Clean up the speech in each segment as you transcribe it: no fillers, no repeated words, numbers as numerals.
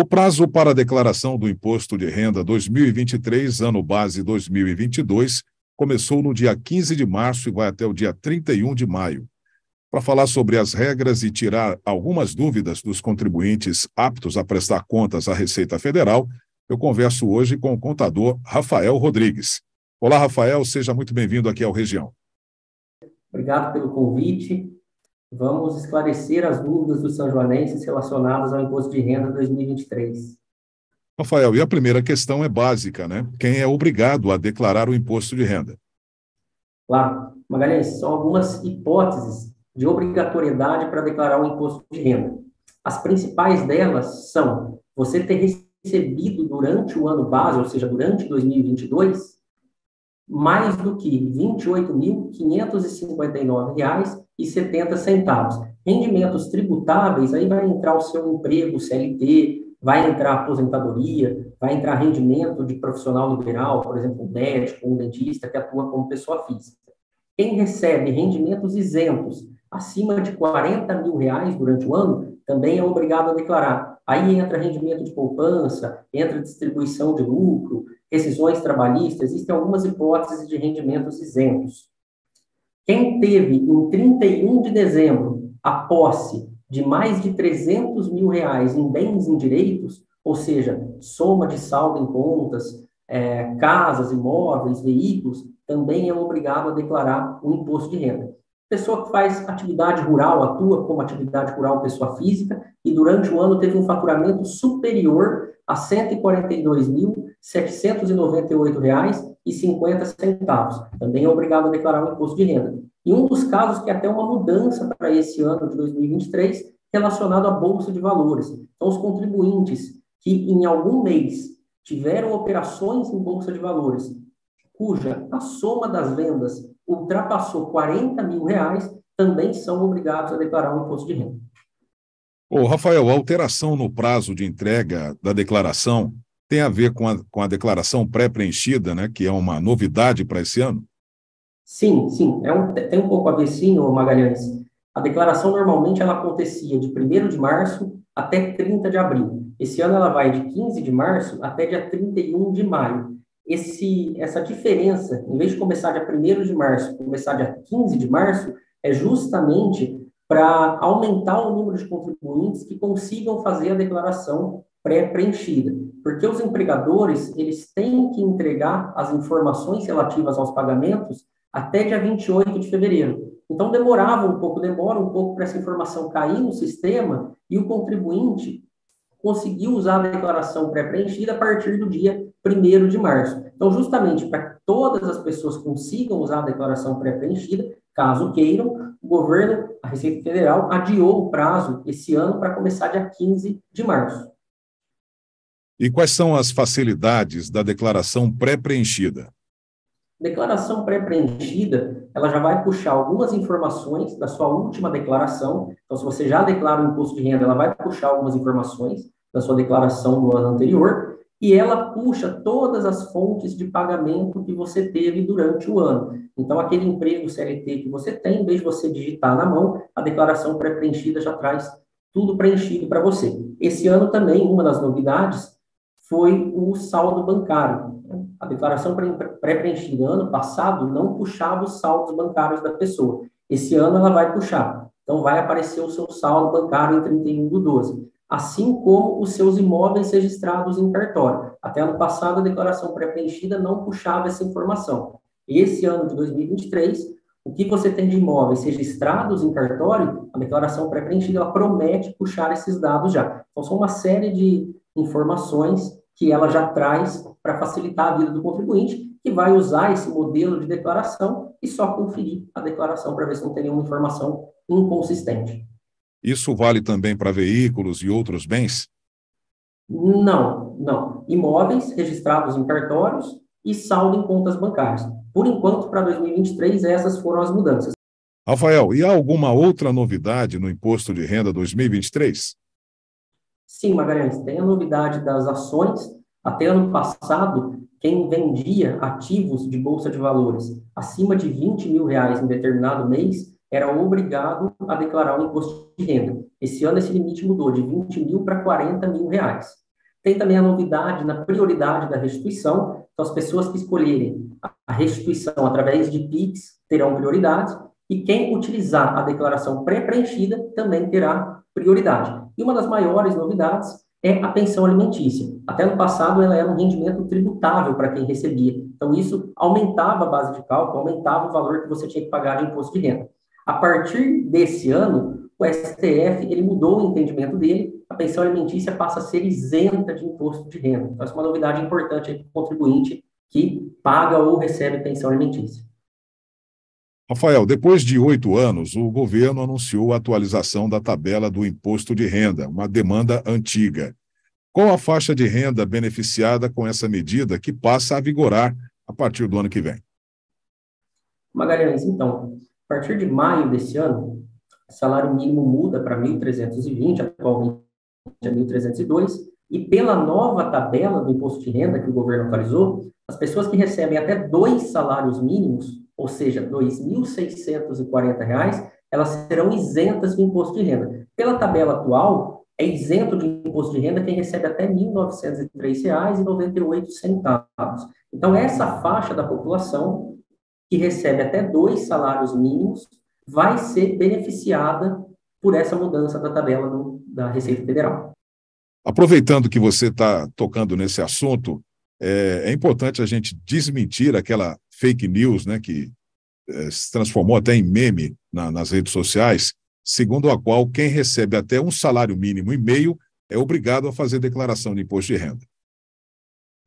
O prazo para a declaração do Imposto de Renda 2023, ano base 2022, começou no dia 15 de março e vai até o dia 31 de maio. Para falar sobre as regras e tirar algumas dúvidas dos contribuintes aptos a prestar contas à Receita Federal, eu converso hoje com o contador Rafael Rodrigues. Olá, Rafael, seja muito bem-vindo aqui ao Região. Obrigado pelo convite. Vamos esclarecer as dúvidas dos sanjoanenses relacionadas ao Imposto de Renda 2023. Rafael, e a primeira questão é básica, né? Quem é obrigado a declarar o imposto de renda? Claro, Magalhães, são algumas hipóteses de obrigatoriedade para declarar o imposto de renda. As principais delas são você ter recebido durante o ano base, ou seja, durante 2022, mais do que R$ 28.559,70. Rendimentos tributáveis, aí vai entrar o seu emprego, CLT, vai entrar a aposentadoria, vai entrar rendimento de profissional liberal, por exemplo, um médico, um dentista que atua como pessoa física. Quem recebe rendimentos isentos acima de R$ 40 mil durante o ano, também é obrigado a declarar. Aí entra rendimento de poupança, entra distribuição de lucro, rescisões trabalhistas, existem algumas hipóteses de rendimentos isentos. Quem teve, em 31 de dezembro, a posse de mais de R$ 300 mil em bens indireitos, ou seja, soma de saldo em contas, casas, imóveis, veículos, também é obrigado a declarar o imposto de renda. Pessoa que faz atividade rural, atua como atividade rural pessoa física, e durante o ano teve um faturamento superior a R$ 142.798,50. Também é obrigado a declarar o imposto de renda. E um dos casos que é até uma mudança para esse ano de 2023, relacionado à Bolsa de Valores. Então, os contribuintes que em algum mês tiveram operações em Bolsa de Valores, cuja a soma das vendas ultrapassou R$ 40 mil, também são obrigados a declarar o imposto de renda. Ô, Rafael, a alteração no prazo de entrega da declaração tem a ver com a declaração pré-preenchida, né, que é uma novidade para esse ano? Sim. Tem um pouco a ver, sim, Magalhães. A declaração normalmente ela acontecia de 1º de março até 30 de abril. Esse ano ela vai de 15 de março até dia 31 de maio. Essa diferença, em vez de começar dia 1º de março, começar dia 15 de março, é justamente para aumentar o número de contribuintes que consigam fazer a declaração pré-preenchida. Porque os empregadores, eles têm que entregar as informações relativas aos pagamentos até dia 28 de fevereiro. Então, demora um pouco para essa informação cair no sistema e o contribuinte conseguiu usar a declaração pré-preenchida a partir do dia 1º de março. Então, justamente para que todas as pessoas consigam usar a declaração pré-preenchida, caso queiram, o governo, a Receita Federal, adiou o prazo esse ano para começar dia 15 de março. E quais são as facilidades da declaração pré-preenchida? Declaração pré-preenchida, ela já vai puxar algumas informações da sua última declaração. Então, se você já declara o imposto de renda, ela vai puxar algumas informações da sua declaração do ano anterior e ela puxa todas as fontes de pagamento que você teve durante o ano. Então, aquele emprego CLT que você tem, em vez de você digitar na mão, a declaração pré-preenchida já traz tudo preenchido para você. Esse ano também, uma das novidades foi o saldo bancário. A declaração pré-preenchida ano passado não puxava os saldos bancários da pessoa. Esse ano ela vai puxar. Então, vai aparecer o seu saldo bancário em 31/12. Assim como os seus imóveis registrados em cartório. Até ano passado, a declaração pré-preenchida não puxava essa informação. Esse ano de 2023, o que você tem de imóveis registrados em cartório, a declaração pré-preenchida ela promete puxar esses dados já. Então, são uma série de informações que ela já traz para facilitar a vida do contribuinte, que vai usar esse modelo de declaração e só conferir a declaração para ver se não tem nenhuma informação inconsistente. Isso vale também para veículos e outros bens? Não. Imóveis registrados em cartórios e saldo em contas bancárias. Por enquanto, para 2023, essas foram as mudanças. Rafael, e há alguma outra novidade no Imposto de Renda 2023? Sim, Magalhães, tem a novidade das ações. Até ano passado, quem vendia ativos de Bolsa de Valores acima de R$ 20 mil em determinado mês era obrigado a declarar o imposto de renda. Esse ano, esse limite mudou de 20 mil para 40 mil reais. Tem também a novidade na prioridade da restituição. Então, as pessoas que escolherem a restituição através de PIX terão prioridade, e quem utilizar a declaração pré-preenchida também terá prioridade. E uma das maiores novidades é a pensão alimentícia. Até no passado, ela era um rendimento tributável para quem recebia. Então, isso aumentava a base de cálculo, aumentava o valor que você tinha que pagar de imposto de renda. A partir desse ano, o STF ele mudou o entendimento dele, a pensão alimentícia passa a ser isenta de imposto de renda. Então, essa é uma novidade importante para o contribuinte que paga ou recebe pensão alimentícia. Rafael, depois de 8 anos, o governo anunciou a atualização da tabela do imposto de renda, uma demanda antiga. Qual a faixa de renda beneficiada com essa medida que passa a vigorar a partir do ano que vem? Magalhães, então, a partir de maio desse ano, o salário mínimo muda para 1.320, atualmente é 1.302, e pela nova tabela do imposto de renda que o governo atualizou, as pessoas que recebem até 2 salários mínimos, ou seja, R$ 2.640, elas serão isentas do imposto de renda. Pela tabela atual, é isento de imposto de renda quem recebe até R$ 1.903,98. Então, essa faixa da população que recebe até 2 salários mínimos vai ser beneficiada por essa mudança da tabela da Receita Federal. Aproveitando que você está tocando nesse assunto, é importante a gente desmentir aquela fake news, né, que se transformou até em meme nas redes sociais, segundo a qual quem recebe até um salário mínimo e meio é obrigado a fazer declaração de imposto de renda.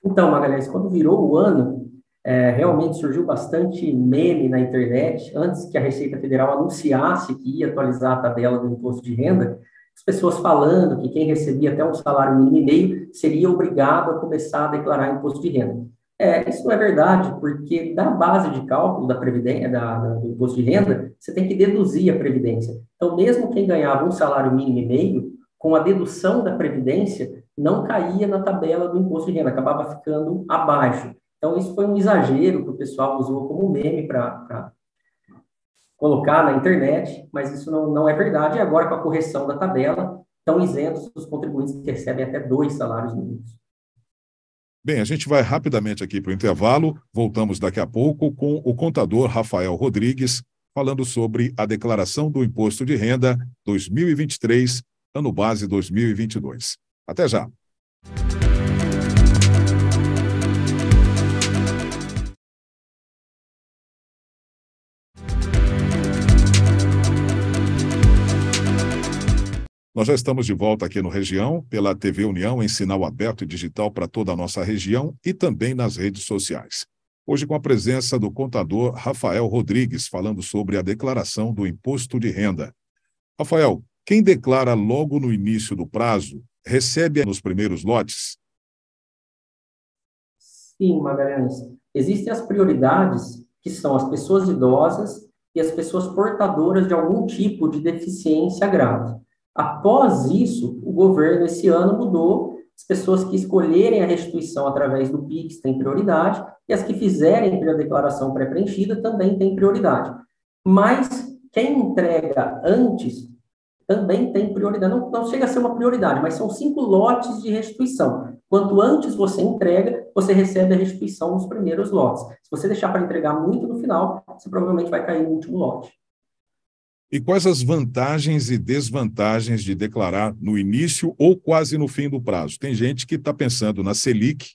Então, Magalhães, quando virou o ano, realmente surgiu bastante meme na internet. Antes que a Receita Federal anunciasse que ia atualizar a tabela do imposto de renda, as pessoas falando que quem recebia até um salário mínimo e meio seria obrigado a começar a declarar imposto de renda. Isso não é verdade, porque da base de cálculo da previdência, do imposto de renda, você tem que deduzir a previdência. Então, mesmo quem ganhava um salário mínimo e meio, com a dedução da previdência, não caía na tabela do imposto de renda, acabava ficando abaixo. Então, isso foi um exagero que o pessoal usou como meme para colocar na internet, mas isso não é verdade. E agora, com a correção da tabela, estão isentos os contribuintes que recebem até 2 salários mínimos. Bem, a gente vai rapidamente aqui para o intervalo, voltamos daqui a pouco com o contador Rafael Rodrigues, falando sobre a declaração do Imposto de Renda 2023, ano base 2022. Até já! Nós já estamos de volta aqui no Região, pela TV União, em sinal aberto e digital para toda a nossa região e também nas redes sociais. Hoje com a presença do contador Rafael Rodrigues, falando sobre a declaração do imposto de renda. Rafael, quem declara logo no início do prazo, recebe nos primeiros lotes? Sim, Magalhães. Existem as prioridades, que são as pessoas idosas e as pessoas portadoras de algum tipo de deficiência grave. Após isso, o governo, esse ano, mudou. As pessoas que escolherem a restituição através do PIX têm prioridade, e as que fizerem a declaração pré-preenchida também têm prioridade. Mas quem entrega antes também tem prioridade. Não chega a ser uma prioridade, mas são 5 lotes de restituição. Quanto antes você entrega, você recebe a restituição nos primeiros lotes. Se você deixar para entregar muito no final, você provavelmente vai cair no último lote. E quais as vantagens e desvantagens de declarar no início ou quase no fim do prazo? Tem gente que está pensando na Selic,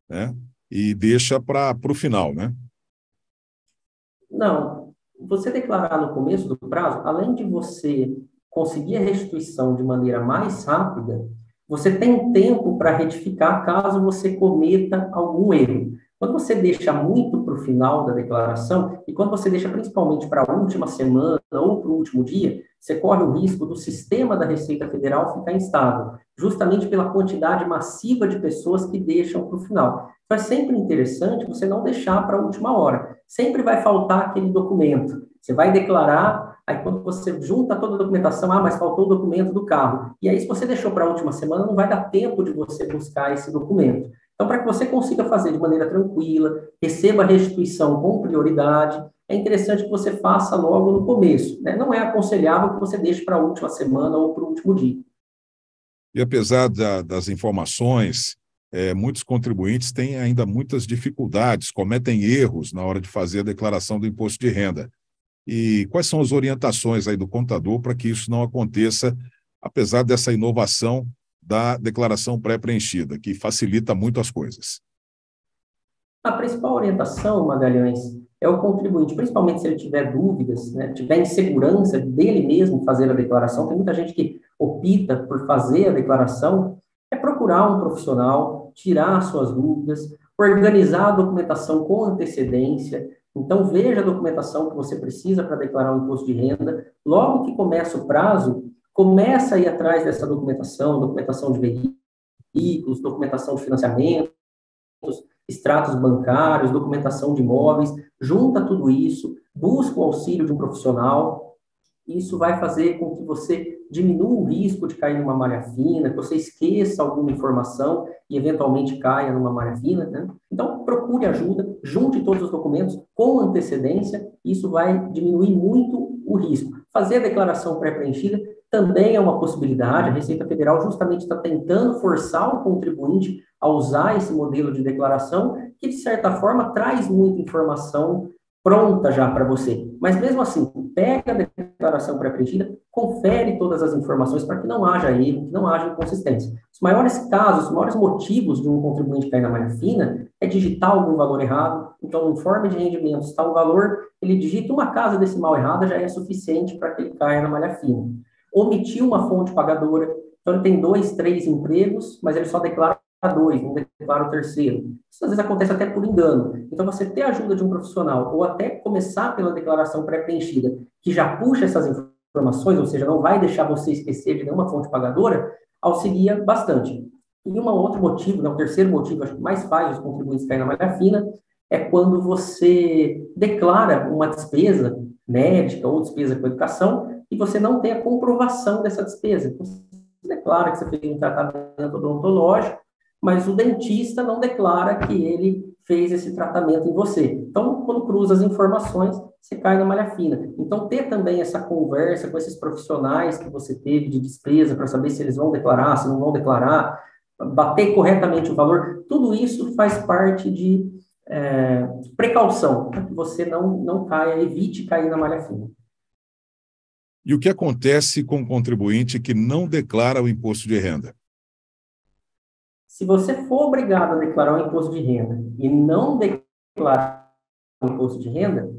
né, e deixa para o final, né? Não. Você declarar no começo do prazo, além de você conseguir a restituição de maneira mais rápida, você tem tempo para retificar caso você cometa algum erro. Quando você deixa muito para o final da declaração, e quando você deixa principalmente para a última semana ou para o último dia, você corre o risco do sistema da Receita Federal ficar instável, justamente pela quantidade massiva de pessoas que deixam para o final. Então, é sempre interessante você não deixar para a última hora. Sempre vai faltar aquele documento. Você vai declarar, aí quando você junta toda a documentação, mas faltou o documento do carro. E aí, se você deixou para a última semana, não vai dar tempo de você buscar esse documento. Então, para que você consiga fazer de maneira tranquila, receba a restituição com prioridade, é interessante que você faça logo no começo, né? Não é aconselhável que você deixe para a última semana ou para o último dia. E apesar das informações, muitos contribuintes têm ainda muitas dificuldades, cometem erros na hora de fazer a declaração do imposto de renda. E quais são as orientações aí do contador para que isso não aconteça, apesar dessa inovação da declaração pré-preenchida, que facilita muito as coisas? A principal orientação, Magalhães, é o contribuinte, principalmente se ele tiver dúvidas, né, tiver insegurança dele mesmo fazer a declaração. Tem muita gente que opta por fazer a declaração, é procurar um profissional, tirar suas dúvidas, organizar a documentação com antecedência. Então, veja a documentação que você precisa para declarar o imposto de renda. Logo que começa o prazo, começa a ir atrás dessa documentação, documentação de veículos, documentação de financiamento, extratos bancários, documentação de imóveis, junta tudo isso, busca o auxílio de um profissional. Isso vai fazer com que você diminua o risco de cair numa malha fina, que você esqueça alguma informação e eventualmente caia numa malha fina, né? Então, procure ajuda, junte todos os documentos com antecedência, isso vai diminuir muito o risco. Fazer a declaração pré-preenchida também é uma possibilidade. A Receita Federal justamente está tentando forçar o contribuinte a usar esse modelo de declaração, que, de certa forma, traz muita informação pronta já para você. Mas, mesmo assim, pega a declaração pré-preenchida, confere todas as informações para que não haja erro, que não haja inconsistência. Os maiores casos, os maiores motivos de um contribuinte cair na malha fina é digitar algum valor errado. Então, no informe de rendimentos está um valor, ele digita uma casa decimal errada, já é suficiente para que ele caia na malha fina. Omitiu uma fonte pagadora, então ele tem 2, 3 empregos, mas ele só declara 2, não declara o terceiro. Isso às vezes acontece até por engano. Então, você ter a ajuda de um profissional, ou até começar pela declaração pré-preenchida, que já puxa essas informações, ou seja, não vai deixar você esquecer de nenhuma fonte pagadora, auxilia bastante. E um outro motivo, né, o terceiro motivo, acho que mais faz os contribuintes caírem na malha fina, é quando você declara uma despesa médica ou despesa com educação e você não tem a comprovação dessa despesa. Você declara que você fez um tratamento odontológico, mas o dentista não declara que ele fez esse tratamento em você. Então, quando cruza as informações, você cai na malha fina. Então, ter também essa conversa com esses profissionais que você teve de despesa, para saber se eles vão declarar, se não vão declarar, bater corretamente o valor, tudo isso faz parte de precaução, para que você não caia, evite cair na malha fina. E o que acontece com o contribuinte que não declara o imposto de renda? Se você for obrigado a declarar o imposto de renda e não declarar o imposto de renda,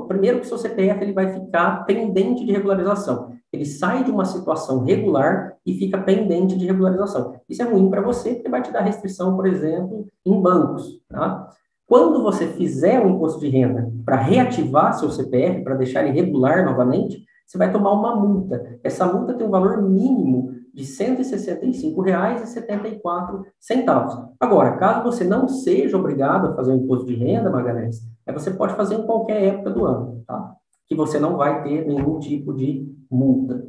primeiro que o seu CPF ele vai ficar pendente de regularização. Ele sai de uma situação regular e fica pendente de regularização. Isso é ruim para você, porque vai te dar restrição, por exemplo, em bancos. Tá? Quando você fizer o imposto de renda para reativar seu CPF, para deixar ele regular novamente, você vai tomar uma multa. Essa multa tem um valor mínimo de R$ 165,74. Agora, caso você não seja obrigado a fazer o imposto de renda, Magalhães, você pode fazer em qualquer época do ano, tá? Que você não vai ter nenhum tipo de multa.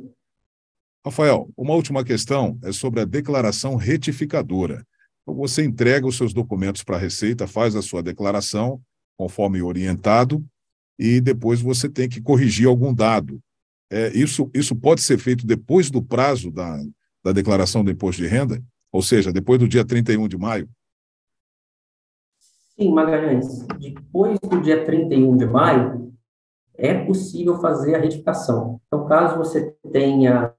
Rafael, uma última questão é sobre a declaração retificadora. Então, você entrega os seus documentos para a Receita, faz a sua declaração, conforme orientado, e depois você tem que corrigir algum dado. Isso pode ser feito depois do prazo da declaração do imposto de renda? Ou seja, depois do dia 31 de maio? Sim, Magalhães. Depois do dia 31 de maio, é possível fazer a retificação. Então, caso você tenha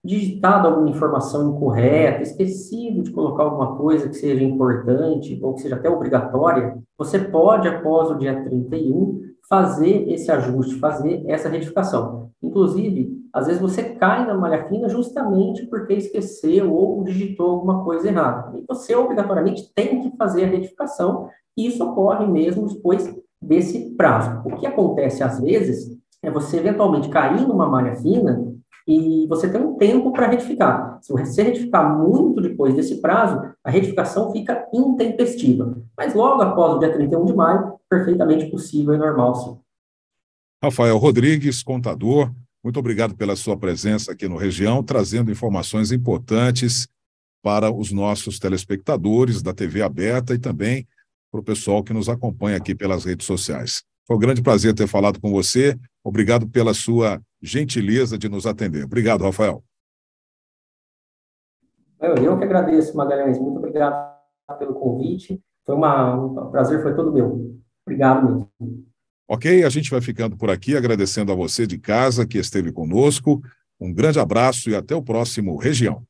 digitado alguma informação incorreta, esquecido de colocar alguma coisa que seja importante ou que seja até obrigatória, você pode, após o dia 31, fazer esse ajuste, fazer essa retificação. Inclusive, às vezes você cai na malha fina justamente porque esqueceu ou digitou alguma coisa errada. E você, obrigatoriamente, tem que fazer a retificação, e isso ocorre mesmo depois desse prazo. O que acontece, às vezes, é você eventualmente cair numa malha fina e você tem um tempo para retificar. Se você retificar muito depois desse prazo, a retificação fica intempestiva. Mas logo após o dia 31 de maio, perfeitamente possível e normal, sim. Rafael Rodrigues, contador, muito obrigado pela sua presença aqui no Região, trazendo informações importantes para os nossos telespectadores da TV aberta e também para o pessoal que nos acompanha aqui pelas redes sociais. Foi um grande prazer ter falado com você. Obrigado pela sua gentileza de nos atender. Obrigado, Rafael. Eu que agradeço, Magalhães. Muito obrigado pelo convite. Um prazer, foi todo meu. Obrigado mesmo. Ok, a gente vai ficando por aqui, agradecendo a você de casa que esteve conosco. Um grande abraço e até o próximo Região.